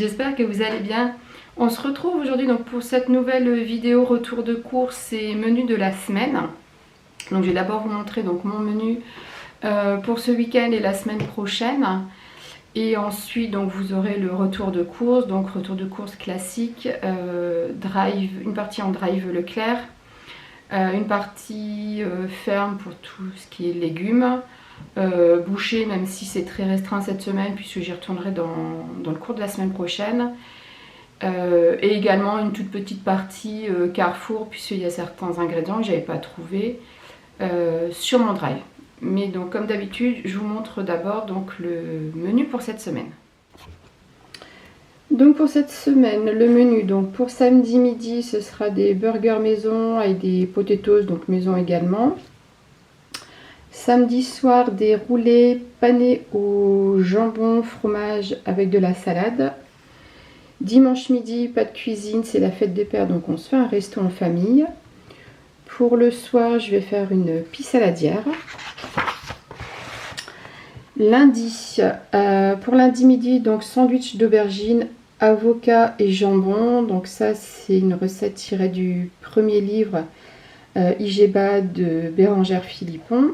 j'espère que vous allez bien. On se retrouve aujourd'hui donc pour cette nouvelle vidéo retour de course et menu de la semaine. Donc je vais d'abord vous montrer donc mon menu pour ce week-end et la semaine prochaine. Et ensuite donc vous aurez le retour de course, donc retour de course classique, drive, une partie en drive Leclerc, une partie ferme pour tout ce qui est légumes. Boucher, même si c'est très restreint cette semaine puisque j'y retournerai dans le cours de la semaine prochaine, et également une toute petite partie Carrefour puisqu'il y a certains ingrédients que j'avais pas trouvé sur mon drive. Mais donc comme d'habitude je vous montre d'abord donc le menu pour cette semaine. Donc pour cette semaine le menu, donc pour samedi midi ce sera des burgers maison et des potatoes donc maison également. Samedi soir, des roulés panés au jambon, fromage avec de la salade. Dimanche midi, pas de cuisine, c'est la fête des pères, donc on se fait un resto en famille. Pour le soir, je vais faire une pie saladière. Lundi, pour lundi midi, donc sandwich d'aubergine, avocat et jambon. Donc ça, c'est une recette tirée du premier livre Igeba de Bérangère Philippon.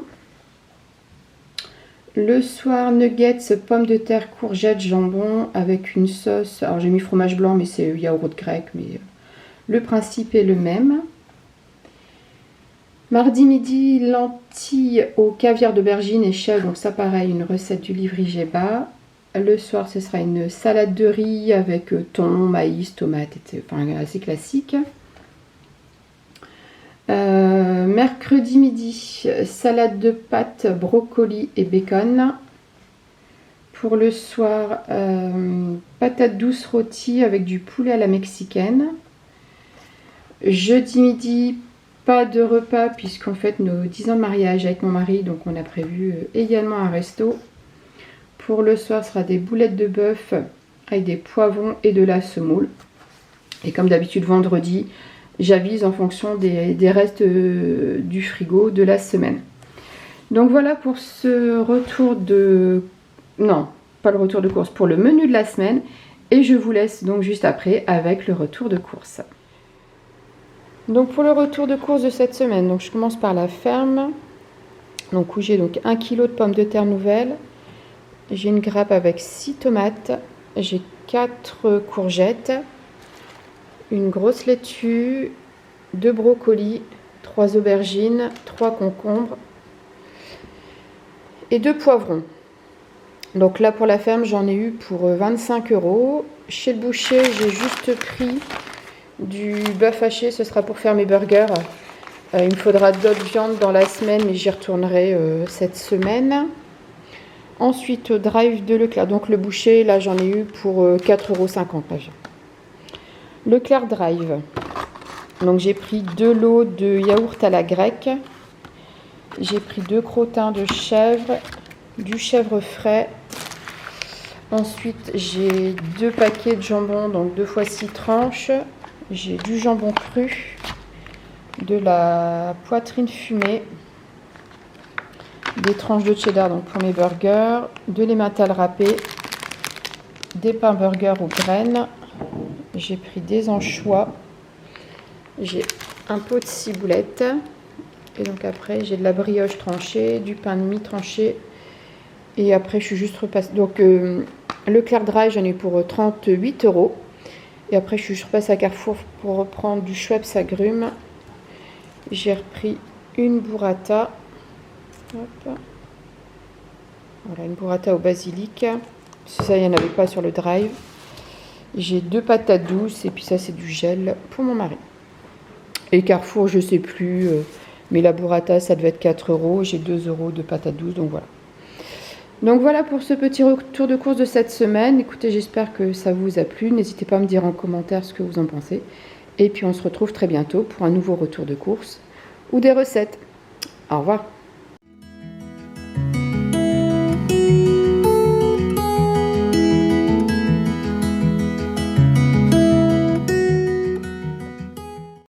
Le soir, nuggets, pommes de terre, courgettes, jambon avec une sauce. Alors j'ai mis fromage blanc, mais c'est yaourt grec, mais le principe est le même. Mardi midi, lentilles au caviar d'aubergine et chèvre. Donc ça pareil, une recette du livre Igeba. Le soir, ce sera une salade de riz avec thon, maïs, tomates, etc. Enfin assez classique. Mercredi midi, salade de pâtes, brocoli et bacon. Pour le soir, patates douces rôties avec du poulet à la mexicaine. Jeudi midi, pas de repas puisqu'on fête nos 10 ans de mariage avec mon mari. Donc on a prévu également un resto. Pour le soir, ce sera des boulettes de bœuf avec des poivrons et de la semoule. Et comme d'habitude vendredi, j'avise en fonction des restes du frigo de la semaine. Donc voilà pour ce retour de... Non, pas le retour de course, pour le menu de la semaine. Et je vous laisse donc juste après avec le retour de course. Donc pour le retour de course de cette semaine, donc je commence par la ferme. Donc où j'ai donc 1 kg de pommes de terre nouvelles. J'ai une grappe avec 6 tomates. J'ai 4 courgettes. Une grosse laitue, 2 brocolis, 3 aubergines, 3 concombres et 2 poivrons. Donc là pour la ferme j'en ai eu pour 25 €. Chez le boucher j'ai juste pris du bœuf haché, ce sera pour faire mes burgers. Il me faudra d'autres viandes dans la semaine mais j'y retournerai cette semaine. Ensuite au drive de Leclerc, donc le boucher là j'en ai eu pour 4,50 €. Leclerc Drive. Donc j'ai pris 2 lots de yaourt à la grecque. J'ai pris 2 crottins de chèvre, du chèvre frais. Ensuite j'ai 2 paquets de jambon, donc 2 x 6 tranches. J'ai du jambon cru, de la poitrine fumée, des tranches de cheddar donc pour mes burgers, de l'emmental râpé, des pains burgers aux graines. J'ai pris des anchois, j'ai un pot de ciboulette et donc après j'ai de la brioche tranchée, du pain de mie tranché et après je suis juste repassée. Donc Leclerc Drive j'en ai pour 38 € et après je suis juste repassée à Carrefour pour reprendre du Schweppes agrumes. J'ai repris une burrata. Hop. Voilà, une burrata au basilic. Ça, il n'y en avait pas sur le drive. J'ai 2 patates douces et puis ça c'est du gel pour mon mari. Et Carrefour je sais plus, mais la burrata ça devait être 4 €. J'ai 2 € de patates douces, donc voilà. Donc voilà pour ce petit retour de course de cette semaine. Écoutez, j'espère que ça vous a plu. N'hésitez pas à me dire en commentaire ce que vous en pensez. Et puis on se retrouve très bientôt pour un nouveau retour de course ou des recettes. Au revoir.